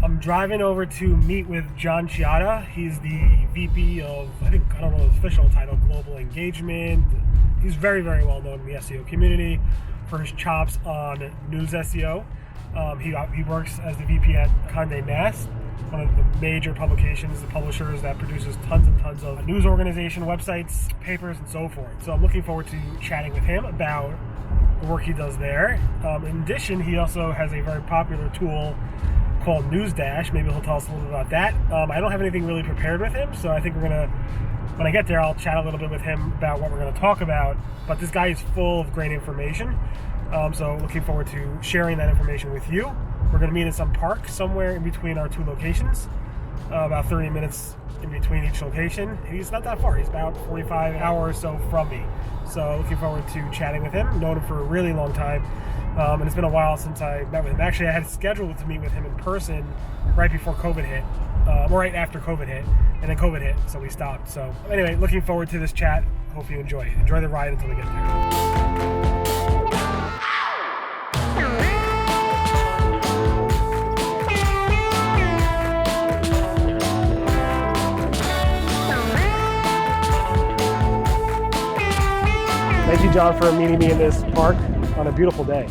I'm driving over to meet with John Shehata. He's the VP of, I don't know his official title, Global Engagement. He's very, very well known in the SEO community for his chops on news SEO. He works as the VP at Condé Nast, one of the major publications, the publishers that produces tons and tons of news organization websites, papers, and so forth. So I'm looking forward to chatting with him about the work he does there. In addition, he also has a very popular tool called News Dash. Maybe he'll tell us a little bit about that. I don't have anything really prepared with him, so I think when I get there, I'll chat a little bit with him about what we're going to talk about. But this guy is full of great information, so looking forward to sharing that information with you. We're going to meet in some park somewhere in between our two locations, about 30 minutes in between each location. He's not that far. He's about 45 hours or so from me. So looking forward to chatting with him. Known him for a really long time. And it's been a while since I met with him. Actually, I had scheduled to meet with him in person right before COVID hit, or right after COVID hit, and then COVID hit, so we stopped. So anyway, looking forward to this chat. Hope you enjoy the ride until we get there. Thank you, John, for meeting me in this park on a beautiful day.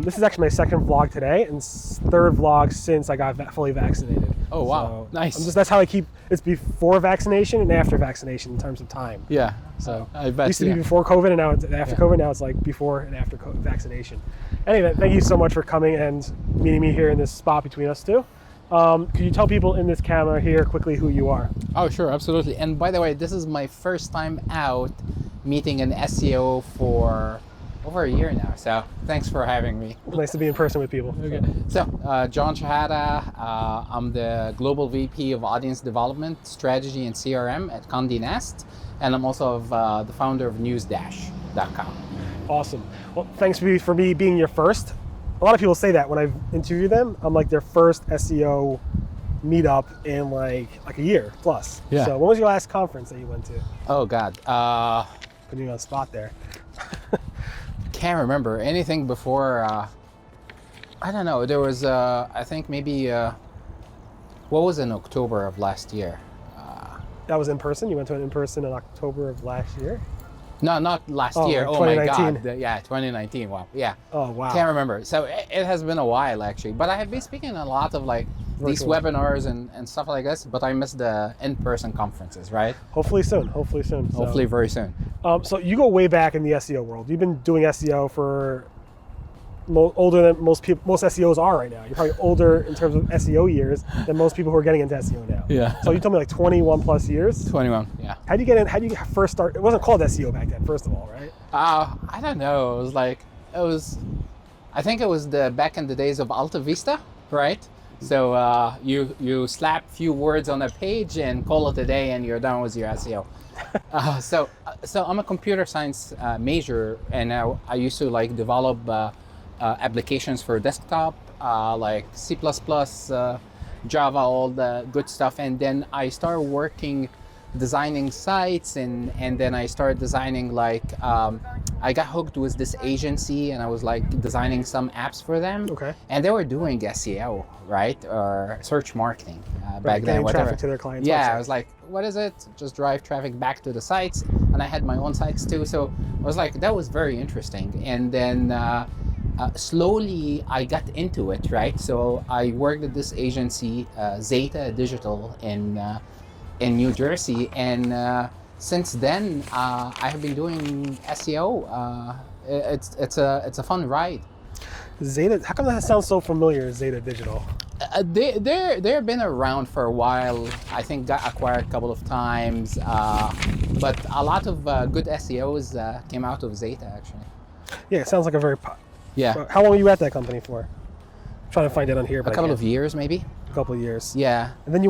This is actually my second vlog today and third vlog since I got fully vaccinated. Oh, wow. So Nice. that's how I keep, it's before vaccination and after vaccination in terms of time. Yeah. So I bet, it used to be before COVID, and now it's after COVID. Now it's like before and after vaccination. Anyway, thank you so much for coming and meeting me here in this spot between us two. Could you tell people in this camera here quickly who you are? Oh, sure, absolutely. And by the way, this is my first time out meeting an SEO for over a year now. So thanks for having me. Nice to be in person with people. Okay. So, John Shehata, I'm the Global VP of Audience Development, Strategy, and CRM at Condé Nast. And I'm also the founder of newsdash.com. Awesome. Well, thanks for me being your first. A lot of people say that when I've interviewed them. I'm like their first SEO meetup in like a year plus. Yeah. So when was your last conference that you went to? Oh, God. Putting you on the spot there. Can't remember anything before. I don't know. There was, I think maybe, what was in October of last year? That was in person? You went to an in-person in October of last year? No, not last Oh, year. like Oh my 2019. God. Yeah, 2019. Wow. Yeah. Oh, wow. Can't remember. So it has been a while actually. But I have been speaking a lot of like these Virtual. webinars and stuff like this. But I missed the in-person conferences, right? Hopefully soon. Hopefully soon. So, Hopefully very soon. so you go way back in the SEO world. You've been doing SEO for older than most people. Most SEOs are right now. You're probably older in terms of SEO years than most people who are getting into SEO now. Yeah. So you told me like 21 plus years. 21. Yeah. How do you get in? How do you first start? It wasn't called SEO back then, first of all, right? I don't know. I think it was back in the days of Alta Vista, right? So you slap few words on a page and call it a day, and you're done with your SEO. So I'm a computer science major, and I used to like develop applications for desktop, like C++, Java, all the good stuff. And then I started working designing sites, and then I started designing like I got hooked with this agency, and I was like designing some apps for them. Okay. And they were doing SEO, right, or search marketing back then. Getting Whatever. traffic to their clients' Yeah, websites. I was like, what is it? Just drive traffic back to the sites, and I had my own sites too. So I was like, that was very interesting. And then slowly I got into it, right? So I worked at this agency, Zeta Digital, in New Jersey, and since then I have been doing SEO. It's a fun ride. Zeta. How come that sounds so familiar? Zeta Digital. They've been around for a while. I think got acquired a couple of times, but a lot of good SEOs came out of Zeta actually. Yeah, it sounds like a very. Yeah, How long were you at that company for? I'm trying to find it on here. a But couple of years maybe. A couple of years. Yeah. And then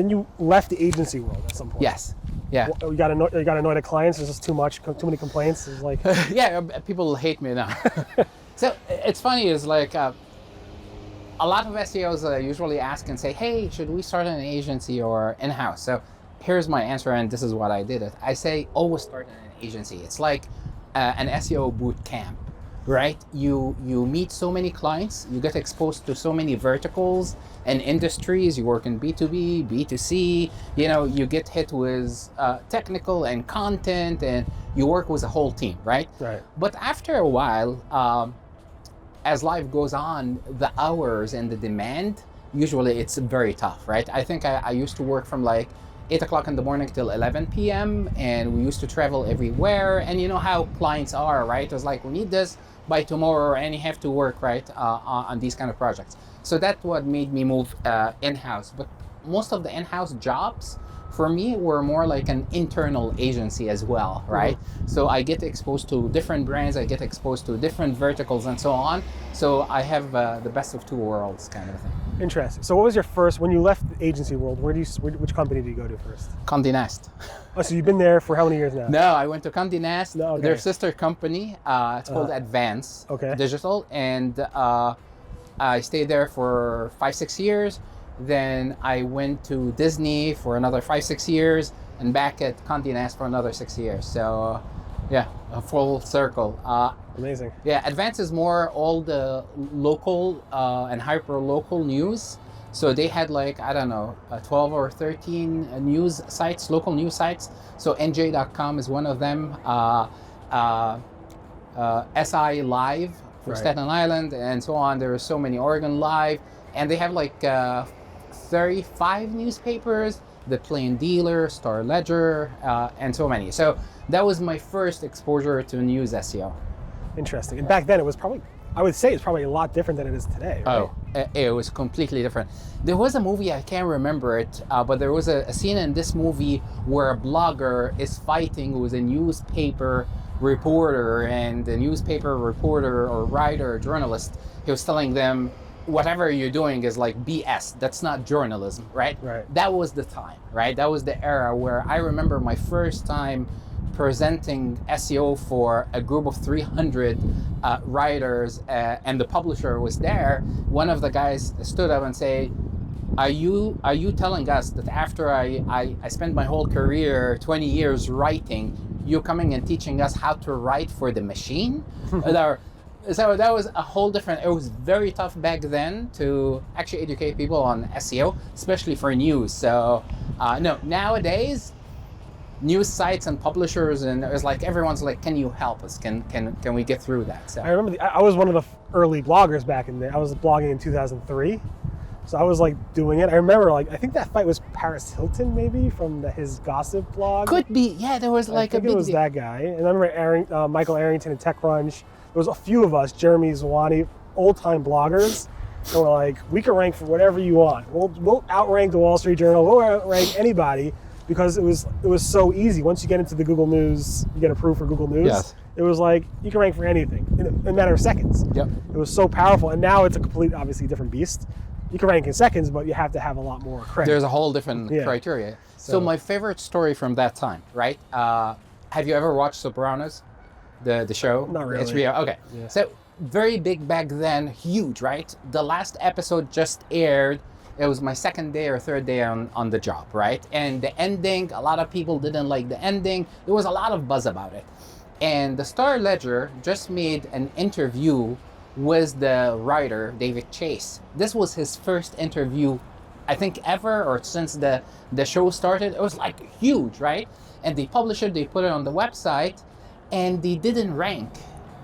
you left the agency world at some point. Yes. Yeah. You got annoyed at clients. There's just too many complaints. It's like. Yeah, people hate me now. So it's funny, is like a lot of SEOs usually ask and say, hey, should we start an agency or in-house? So here's my answer, and this is what I did. I say always start in an agency. It's like an SEO boot camp. right? You meet so many clients, you get exposed to so many verticals and industries. You work in B2B, B2C, you get hit with technical and content, and you work with a whole team, right? Right. But after a while, as life goes on, the hours and the demand, usually it's very tough, right? I think I used to work from like 8 o'clock in the morning till 11 p.m. and we used to travel everywhere. And you know how clients are, right? It was like, we need this by tomorrow, and you have to work, right, on these kind of projects. So that's what made me move in-house. But most of the in-house jobs for me were more like an internal agency as well, right? Mm-hmm. So I get exposed to different brands, I get exposed to different verticals and so on. So I have the best of two worlds kind of thing. Interesting. So what was your first, when you left the agency world, which company did you go to first? Condé Nast. Oh, so you've been there for how many years now? No, I went to Condé Nast, No, okay. Their sister company. It's called Advance Digital. And I stayed there for 5-6 years. Then I went to Disney for another 5-6 years, and back at Condé Nast for another 6 years. So yeah, a full circle. Amazing. Yeah, Advance is more all the local and hyper local news. So they had like, I don't know, 12 or 13 news sites, local news sites. So NJ.com is one of them. SI Live for Staten Island and so on. There are so many, Oregon Live. And they have like 35 newspapers, The Plain Dealer, Star Ledger, and so many. So that was my first exposure to news SEO. Interesting. And back then it was probably, I would say it's probably a lot different than it is today, right? Oh, it was completely different. There was a movie, I can't remember it, but there was a scene in this movie where a blogger is fighting with a newspaper reporter, and the newspaper reporter or writer or journalist, he was telling them, whatever you're doing is like BS. That's not journalism, right? Right. That was the time, right? That was the era where I remember my first time presenting SEO for a group of 300 writers, and the publisher was there. One of the guys stood up and said, are you telling us that after I spent my whole career, 20 years writing, you're coming and teaching us how to write for the machine? So that was a whole different, it was very tough back then to actually educate people on SEO, especially for news. So no, nowadays, news sites and publishers, and it was like, everyone's like, can you help us? Can we get through that? So I remember, I was one of the early bloggers back in there. I was blogging in 2003. So I was like doing it. I remember like, I think that fight was Paris Hilton maybe from his gossip blog. Could be, yeah, there was like I think it was that guy. And I remember Michael Arrington and TechCrunch. There was a few of us, Jeremy Zwani, old-time bloggers, and we're like, we can rank for whatever you want. We'll outrank the Wall Street Journal. We'll outrank anybody, because it was so easy. Once you get into the Google News, you get approved for Google News. Yes. It was like you can rank for anything in a matter of seconds. Yep. It was so powerful, and now it's a complete, obviously different beast. You can rank in seconds, but you have to have a lot more credit. There's a whole different criteria. So my favorite story from that time, right? Have you ever watched Sopranos? The show? Not really. HBO. Okay. Yeah. So very big back then, huge, right? The last episode just aired. It was my second day or third day on the job, right? And the ending, a lot of people didn't like the ending. There was a lot of buzz about it. And the Star Ledger just made an interview with the writer, David Chase. This was his first interview, I think, ever, or since the show started. It was like huge, right? And they published it, they put it on the website, and they didn't rank.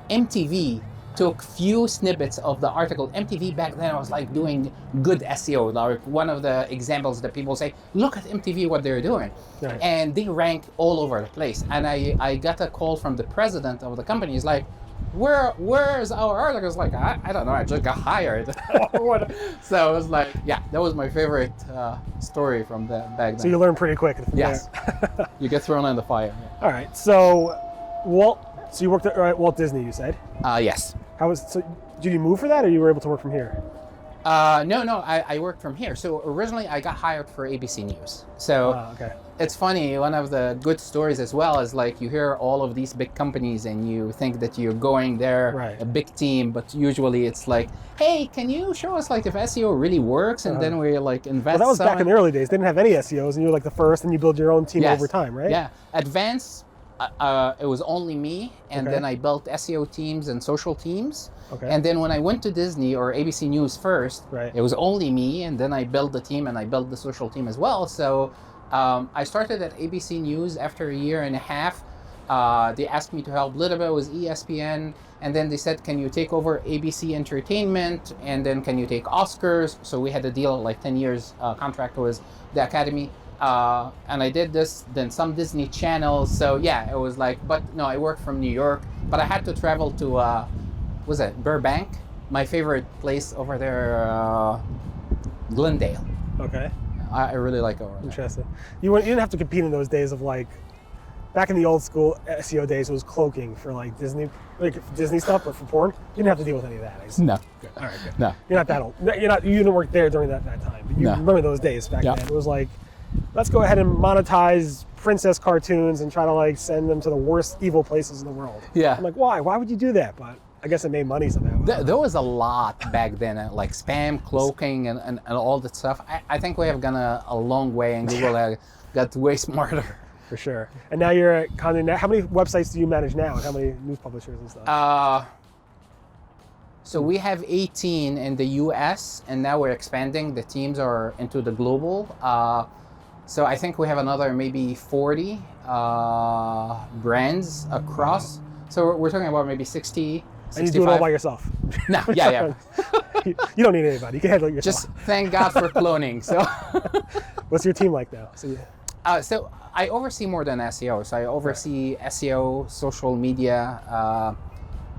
MTV took few snippets of the article. MTV back then was like doing good SEO. Like one of the examples that people say, look at MTV, what they're doing. Right. And they rank all over the place. And I got a call from the president of the company. He's like, where's our article? It's like, I don't know, I just got hired. So it was like, yeah, that was my favorite story from back then. So you learn pretty quick from yes. there. You get thrown in the fire. Yeah. All right, so so you worked at Walt Disney, you said? Yes. Did you move for that, or you were able to work from here? No, I worked from here. So originally I got hired for ABC News. So okay. It's funny, one of the good stories as well is like you hear all of these big companies and you think that you're going there, right. A big team, but usually it's like, hey, can you show us like if SEO really works? And then we like invest. Well, that was back in the early days. They didn't have any SEOs, and you were like the first, and you build your own team over time, right? Yeah. Advance it was only me, and Okay. then I built SEO teams and social teams. Okay. And then when I went to Disney or ABC News first, Right. it was only me, and then I built the team and I built the social team as well. So I started at ABC News after a year and a half. They asked me to help a little bit with ESPN, and then they said, can you take over ABC Entertainment, and then can you take Oscars? So we had a deal, like 10 years contract with the Academy. And I did this, then some Disney channels. So yeah, it was like, but no, I worked from New York, but I had to travel to, was it Burbank? My favorite place over there, Glendale. Okay. I really like it over there. Interesting. You didn't have to compete in those days of like, back in the old school SEO days, it was cloaking for like Disney stuff, but for porn, you didn't have to deal with any of that. No. Good. All right, good. No. You're not that old. You didn't work there during that time. But you No. remember those days back Yeah. then. It was like, let's go ahead and monetize princess cartoons and try to like send them to the worst evil places in the world. Yeah. I'm like, why? Why would you do that? But I guess it made money somehow. There was a lot back then, like spam, cloaking, and all that stuff. I think we have gone a long way, and Google got way smarter. For sure. And now you're at Condé Nast. How many websites do you manage now? And how many news publishers and stuff? So we have 18 in the US, and now we're expanding. The teams are into the global. So I think we have another maybe 40 brands across. So we're talking about maybe 60, 65. And you do it all by yourself. No, yeah. You don't need anybody. You can handle it yourself. Just thank God for cloning. So, What's your team like now? so I oversee more than SEO. So I oversee SEO, social media,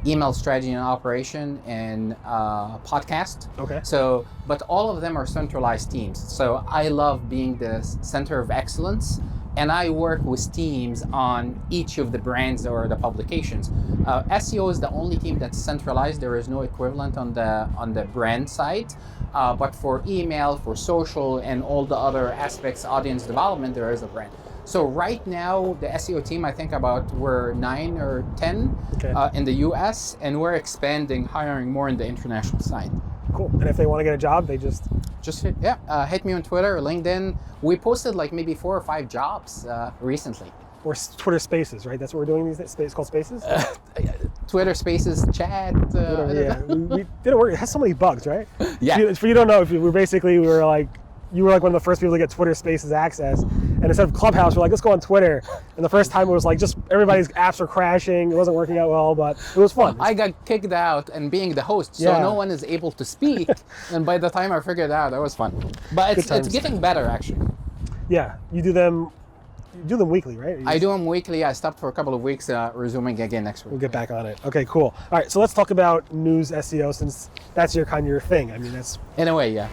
email strategy and operation, and podcast. Okay. So, but all of them are centralized teams. So I love being the center of excellence, and I work with teams on each of the brands or the publications. SEO is the only team that's centralized. There is no equivalent on the brand side. But for email, for social, and all the other aspects, audience development, there is a brand. So right now, the SEO team, I think we're 9 or 10 in the US, and we're expanding, hiring more in the international side. Cool. And if they want to get a job, they just hit me on Twitter or LinkedIn. We posted like maybe 4 or 5 jobs recently. Or Twitter Spaces, right? That's what we're doing these days. It's called Spaces. Twitter Spaces, chat. Yeah, we didn't work. It has so many bugs, right? Yeah. For you don't know, you were like one of the first people to get Twitter Spaces access, and instead of Clubhouse, we're like, let's go on Twitter. And the first time it was like just everybody's apps were crashing. It wasn't working out well, but it was fun. I got kicked out and being the host, so no one is able to speak. And by the time I figured it out, that was fun. But it's getting better actually. Yeah, you do them weekly, right? I do them weekly. I stopped for a couple of weeks, resuming again next week. We'll get back on it. Okay, cool. All right, so let's talk about news SEO, since that's your thing. I mean, that's in a way, yeah.